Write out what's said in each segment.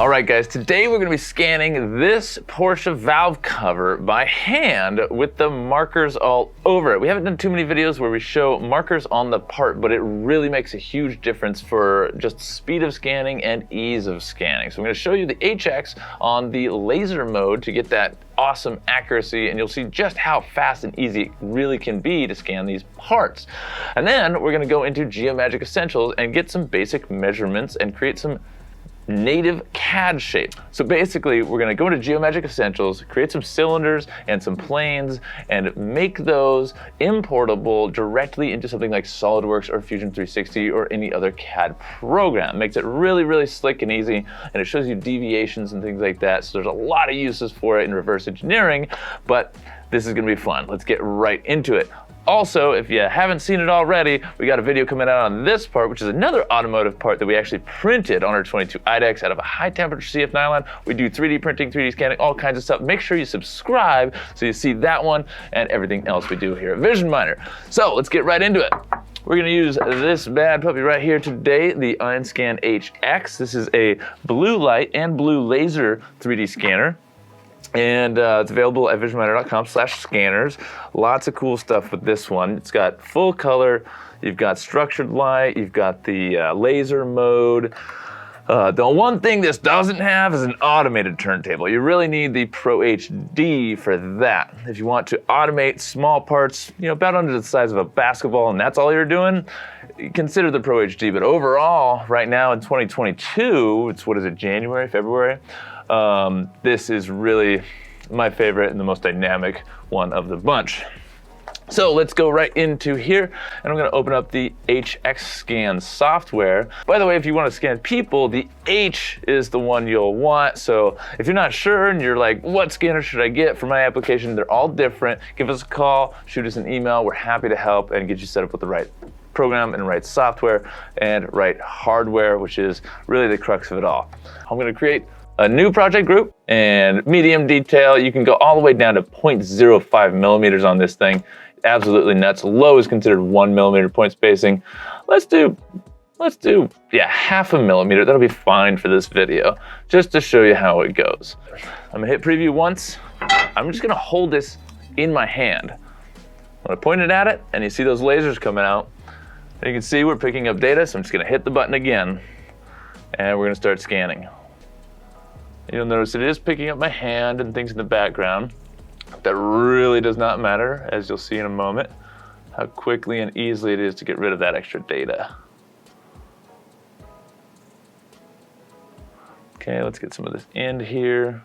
All right, guys, today we're gonna be scanning this Porsche valve cover by hand with the markers all over it. We haven't done too many videos where we show markers on the part, but it really makes a huge difference for just speed of scanning and ease of scanning. So I'm gonna show you the HX on the laser mode to get that awesome accuracy, and you'll see just how fast and easy it really can be to scan these parts. And then we're gonna go into Geomagic Essentials and get some basic measurements and create some native CAD shape. So basically, we're gonna go into Geomagic Essentials, create some cylinders and some planes, and make those importable directly into something like SolidWorks or Fusion 360 or any other CAD program. Makes it really, really slick and easy, and it shows you deviations and things like that. So there's a lot of uses for it in reverse engineering, but this is gonna be fun. Let's get right into it. Also, if you haven't seen it already, we got a video coming out on this part, which is another automotive part that we actually printed on our 22 IDEX out of a high temperature CF nylon. We do 3D printing, 3D scanning, all kinds of stuff. Make sure you subscribe so you see that one and everything else we do here at Vision Miner. So let's get right into it. We're gonna use this bad puppy right here today, the Einscan HX. This is a blue light and blue laser 3D scanner. And it's available at visionminer.com/scanners. Lots of cool stuff with this one. It's got full color, you've got structured light, you've got the laser mode. The one thing this doesn't have is an automated turntable. You really need the Pro HD for that. If you want to automate small parts, about under the size of a basketball, and that's all you're doing, consider the Pro HD. But overall, right now in 2022, it's January, February? This is really my favorite and the most dynamic one of the bunch. So let's go right into here, and I'm gonna open up the HX scan software. By the way, if you wanna scan people, the H is the one you'll want. So if you're not sure and you're like, what scanner should I get for my application? They're all different. Give us a call, shoot us an email. We're happy to help and get you set up with the right program and right software and right hardware, which is really the crux of it all. I'm gonna create a new project group, and medium detail, you can go all the way down to 0.05 millimeters on this thing. Absolutely nuts. Low is considered 1 millimeter point spacing. Let's do half a millimeter. That'll be fine for this video, just to show you how it goes. I'm gonna hit preview once. I'm just gonna hold this in my hand. I'm gonna point it at it, and you see those lasers coming out. And you can see we're picking up data, so I'm just gonna hit the button again, and we're gonna start scanning. You'll notice it is picking up my hand and things in the background. That really does not matter, as you'll see in a moment, how quickly and easily it is to get rid of that extra data. Okay, let's get some of this end here.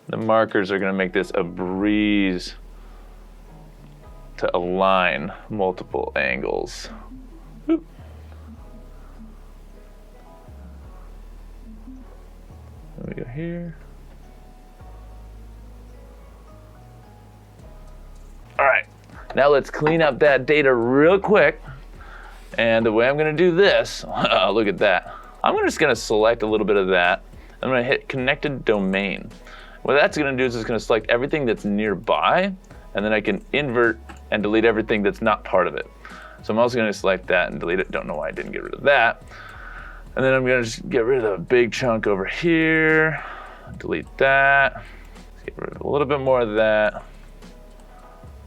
The markers are gonna make this a breeze to align multiple angles. Whoop. There we go here. All right, now let's clean up that data real quick. And the way I'm gonna do this, look at that. I'm just gonna select a little bit of that. I'm gonna hit connected domain. What that's gonna do is it's gonna select everything that's nearby, and then I can invert and delete everything that's not part of it. So I'm also gonna select that and delete it. Don't know why I didn't get rid of that. And then I'm gonna just get rid of the big chunk over here, delete that, let's get rid of a little bit more of that, a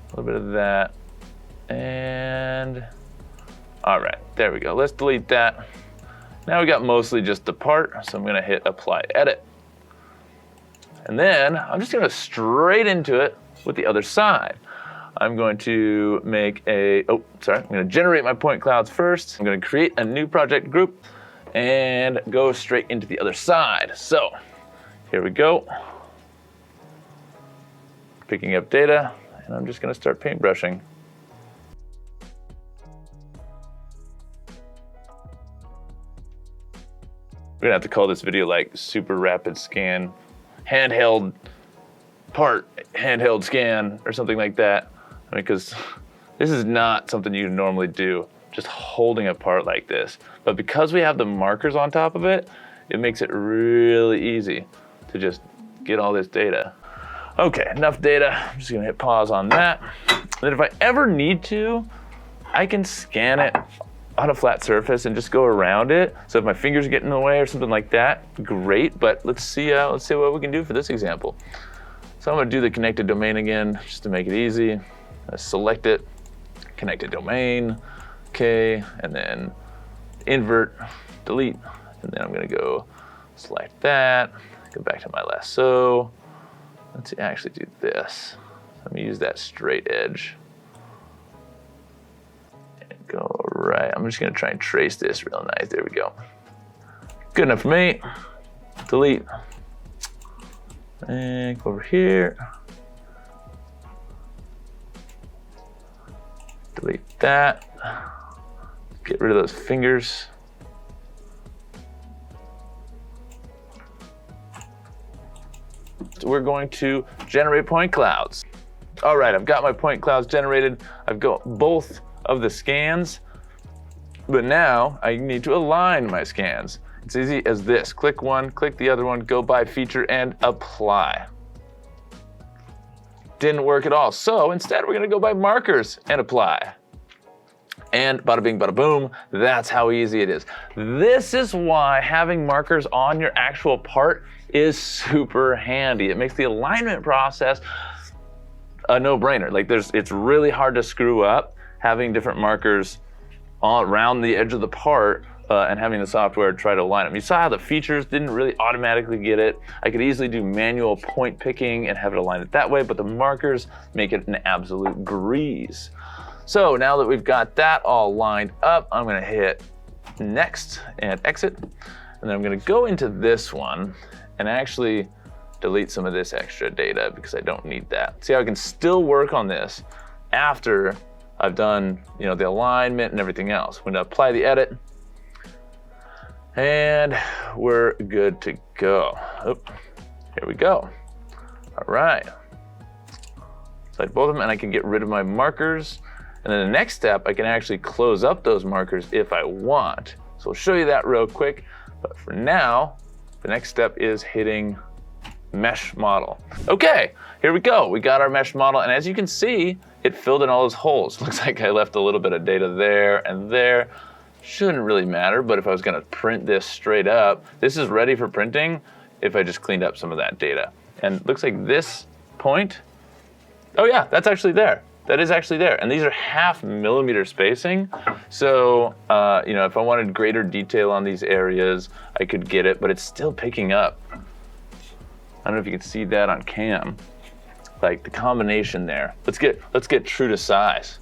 little bit of that, and all right, there we go. Let's delete that. Now we got mostly just the part, so I'm gonna hit apply edit. And then I'm just gonna go straight into it with the other side. I'm going to make I'm gonna generate my point clouds first. I'm gonna create a new project group and go straight into the other side. So here we go. Picking up data, and I'm just gonna start paintbrushing. We're gonna have to call this video like super rapid scan, handheld scan or something like that. I mean, because this is not something you normally do, just holding a part like this. But because we have the markers on top of it, it makes it really easy to just get all this data. Okay, enough data. I'm just gonna hit pause on that. And then if I ever need to, I can scan it on a flat surface and just go around it. So if my fingers get in the way or something like that, great. But let's see what we can do for this example. So I'm gonna do the connected domain again, just to make it easy. I select it, connected domain, okay, and then invert, delete, and then I'm gonna go select that, go back to my lasso. Let's actually do this. Let me use that straight edge. And go right. I'm just gonna try and trace this real nice. There we go. Good enough for me. Delete. And go over here. Delete that. Get rid of those fingers. We're going to generate point clouds. All right, I've got my point clouds generated. I've got both of the scans, but now I need to align my scans. It's easy as this. Click one, click the other one, go by feature and apply. Didn't work at all. So instead we're gonna go by markers and apply. And bada bing, bada boom, that's how easy it is. This is why having markers on your actual part is super handy. It makes the alignment process a no-brainer. Like it's really hard to screw up having different markers all around the edge of the part and having the software try to align them. You saw how the features didn't really automatically get it. I could easily do manual point picking and have it align it that way, but the markers make it an absolute breeze. So now that we've got that all lined up, I'm gonna hit next and exit. And then I'm gonna go into this one and actually delete some of this extra data because I don't need that. See how I can still work on this after I've done, the alignment and everything else. I'm gonna apply the edit and we're good to go. Oh, here we go. All right. Select both of them and I can get rid of my markers. And then the next step, I can actually close up those markers if I want. So I'll show you that real quick. But for now, the next step is hitting mesh model. Okay, here we go. We got our mesh model. And as you can see, it filled in all those holes. Looks like I left a little bit of data there and there. Shouldn't really matter, but if I was gonna print this straight up, this is ready for printing if I just cleaned up some of that data. And looks like this point, oh yeah, that's actually there. That is actually there. And these are 0.5 millimeter spacing. So, if I wanted greater detail on these areas, I could get it, but it's still picking up. I don't know if you can see that on cam. Like the combination there. Let's get true to size.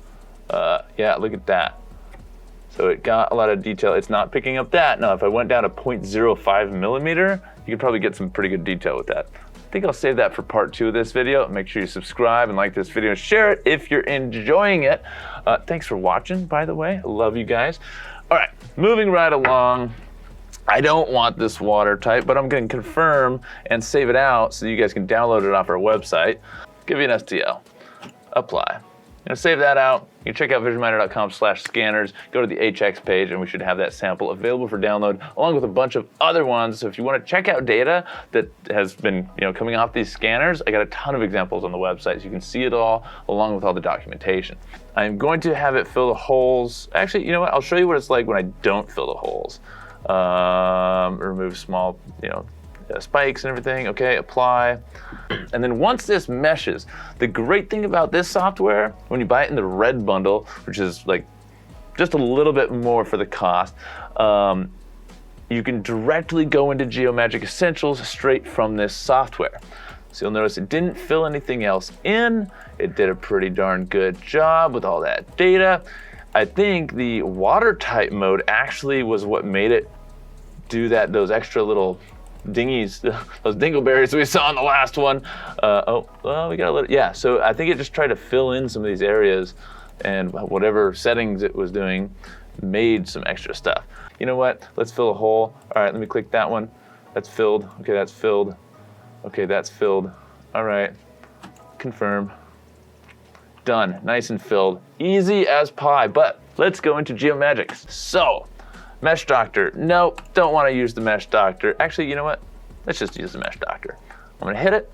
Yeah, look at that. So it got a lot of detail. It's not picking up that. Now, if I went down to 0.05 millimeter, you could probably get some pretty good detail with that. I think I'll save that for part 2 of this video. Make sure you subscribe and like this video and share it if you're enjoying it. Thanks for watching, by the way. I love you guys. All right, moving right along. I don't want this water type, but I'm going to confirm and save it out so you guys can download it off our website. Give you an STL. Apply. I'm gonna save that out. You can check out visionminer.com/scanners, go to the HX page, and we should have that sample available for download, along with a bunch of other ones. So if you want to check out data that has been coming off these scanners, I got a ton of examples on the website, so you can see it all, along with all the documentation. I'm going to have it fill the holes. Actually, you know what? I'll show you what it's like when I don't fill the holes. Remove small, spikes and everything. Okay, apply. And then once this meshes, the great thing about this software, when you buy it in the red bundle, which is like just a little bit more for the cost, you can directly go into Geomagic Essentials straight from this software. So you'll notice it didn't fill anything else in. It did a pretty darn good job with all that data. I think the water type mode actually was what made it do that, those extra little dinghies, those dingleberries we saw in the last one. We got a little, yeah, so I think it just tried to fill in some of these areas, and whatever settings it was doing made some extra stuff. You know what, let's fill a hole. All right, let me click that one. That's filled. Okay, that's filled. Okay, that's filled. All right, confirm. Done, nice and filled. Easy as pie, but let's go into Geomagic. So, Mesh Doctor, nope, don't want to use the Mesh Doctor. Actually, you know what? Let's just use the Mesh Doctor. I'm gonna hit it.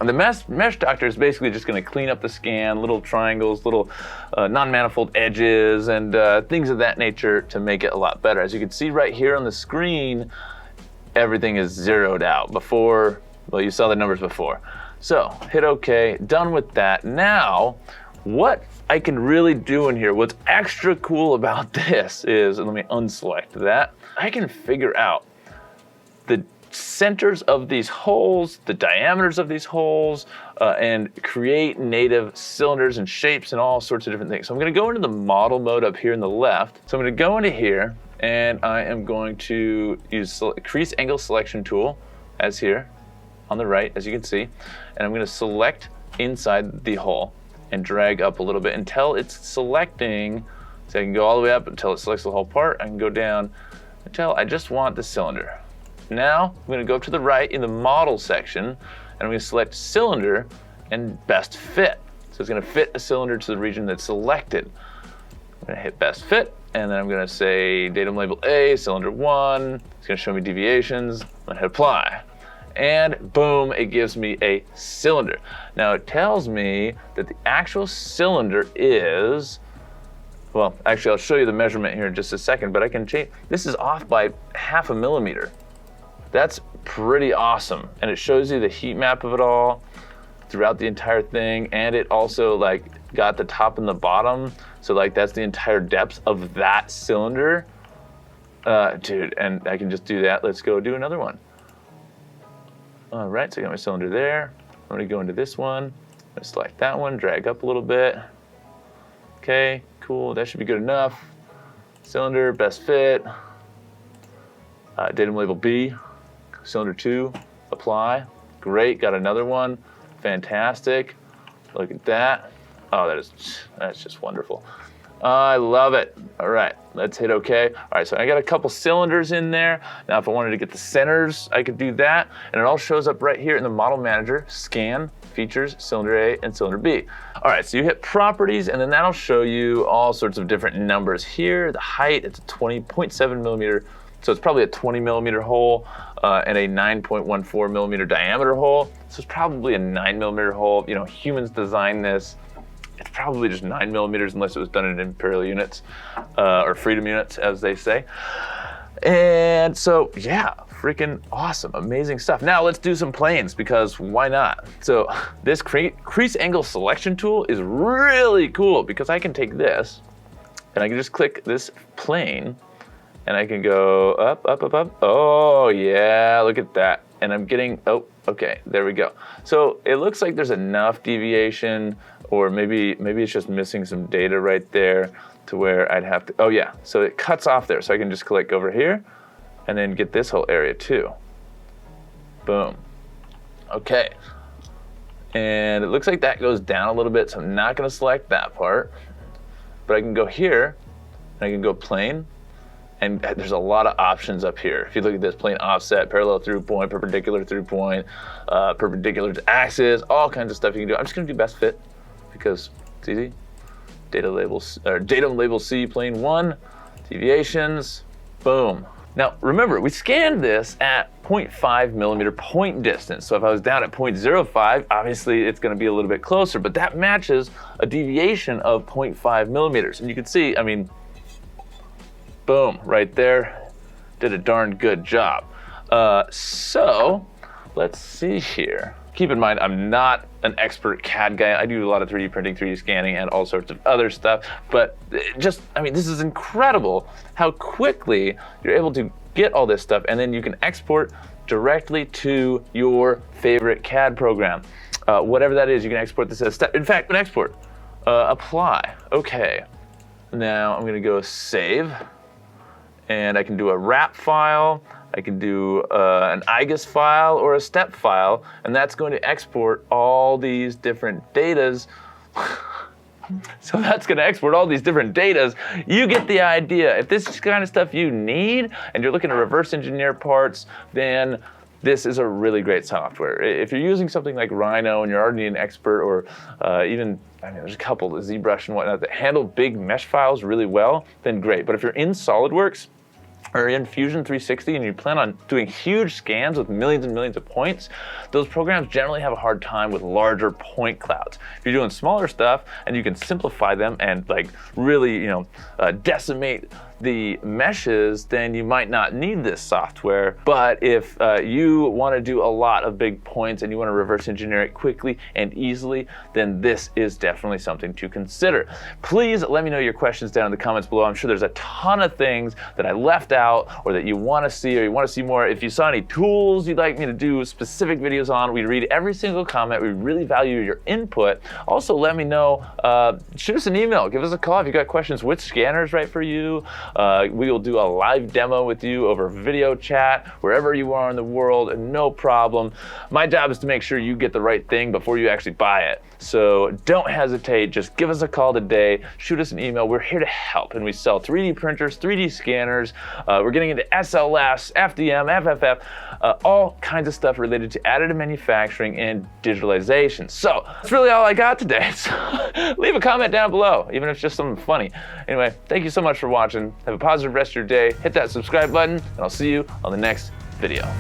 And the mesh doctor is basically just going to clean up the scan, little triangles, little non-manifold edges, and things of that nature to make it a lot better. As you can see right here on the screen, everything is zeroed out. Before, well, you saw the numbers before. So hit OK, done with that. Now, what I can really do in here, what's extra cool about this is, and let me unselect that, I can figure out the centers of these holes, the diameters of these holes, and create native cylinders and shapes and all sorts of different things. So I'm going to go into the model mode up here in the left. So I'm going to go into here and I am going to use increase angle selection tool as here on the right, as you can see, and I'm going to select inside the hole and drag up a little bit until it's selecting. So I can go all the way up until it selects the whole part. I can go down until I just want the cylinder. Now I'm going to go to the right in the model section, and I'm going to select cylinder and best fit. So it's going to fit a cylinder to the region that's selected. I'm going to hit best fit, and then I'm going to say datum label A, cylinder 1. It's going to show me deviations. I'm going to hit apply. And boom, it gives me a cylinder. Now it tells me that the actual cylinder is, well, actually I'll show you the measurement here in just a second, but I can change. This is off by 0.5 millimeter. That's pretty awesome. And it shows you the heat map of it all throughout the entire thing. And it also like got the top and the bottom. So like that's the entire depth of that cylinder. Dude, and I can just do that. Let's go do another one. All right, so I got my cylinder there. I'm gonna go into this one. I'm gonna select that one, drag up a little bit. Okay, cool, that should be good enough. Cylinder, best fit. Datum label B. Cylinder 2, apply. Great, got another one. Fantastic. Look at that. Oh, that's just wonderful. I love it. All right, let's hit OK. All right, so I got a couple cylinders in there. Now, if I wanted to get the centers, I could do that. And it all shows up right here in the model manager, scan, features, cylinder A and cylinder B. All right, so you hit properties, and then that'll show you all sorts of different numbers here. The height, it's a 20.7 millimeter. So it's probably a 20 millimeter hole and a 9.14 millimeter diameter hole. So it's probably a 9 millimeter hole. You know, humans designed this. It's probably just 9 millimeters unless it was done in imperial units or freedom units, as they say. And so, yeah, freaking awesome, amazing stuff. Now let's do some planes, because why not? So this crease angle selection tool is really cool because I can take this and I can just click this plane and I can go up, up, up, up. Oh yeah, look at that. And I'm getting, oh, okay, there we go. So it looks like there's enough deviation, or maybe it's just missing some data right there to where I'd have to, oh yeah, so it cuts off there. So I can just click over here and then get this whole area too. Boom. Okay. And it looks like that goes down a little bit, so I'm not gonna select that part, but I can go here and I can go plane. And there's a lot of options up here. If you look at this, plane offset, parallel through point, perpendicular through point, perpendicular to axis, all kinds of stuff you can do. I'm just gonna do best fit because it's easy. Datum label C, plane 1, deviations, boom. Now remember, we scanned this at 0.5 millimeter point distance. So if I was down at 0.05, obviously it's gonna be a little bit closer, but that matches a deviation of 0.5 millimeters. And you can see, I mean, boom, right there, did a darn good job. So let's see here. Keep in mind, I'm not an expert CAD guy. I do a lot of 3D printing, 3D scanning, and all sorts of other stuff. But just, I mean, this is incredible how quickly you're able to get all this stuff, and then you can export directly to your favorite CAD program. Whatever that is, you can export this as a step. In fact, an export, apply, okay. Now I'm gonna go save. And I can do a wrap file, I can do an IGES file or a step file, and that's going to export all these different datas. So that's gonna export all these different datas. You get the idea. If this is kind of stuff you need and you're looking to reverse engineer parts, then this is a really great software. If you're using something like Rhino and you're already an expert, or even, I mean, there's a couple, the ZBrush and whatnot, that handle big mesh files really well, then great. But if you're in SolidWorks, or in Fusion 360 and you plan on doing huge scans with millions and millions of points, those programs generally have a hard time with larger point clouds. If you're doing smaller stuff and you can simplify them and like really, decimate the meshes, then you might not need this software. But if you want to do a lot of big points and you want to reverse engineer it quickly and easily, then this is definitely something to consider. Please let me know your questions down in the comments below. I'm sure there's a ton of things that I left out or that you want to see or you want to see more. If you saw any tools you'd like me to do specific videos on, we read every single comment. We really value your input. Also, let me know, shoot us an email, give us a call if you got questions. Which scanner is right for you? We will do a live demo with you over video chat, wherever you are in the world, no problem. My job is to make sure you get the right thing before you actually buy it. So don't hesitate, just give us a call today, shoot us an email. We're here to help, and we sell 3D printers, 3D scanners. We're getting into SLS, FDM, FFF, all kinds of stuff related to additive manufacturing and digitalization. So that's really all I got today. So leave a comment down below, even if it's just something funny. Anyway, thank you so much for watching. Have a positive rest of your day. Hit that subscribe button, and I'll see you on the next video.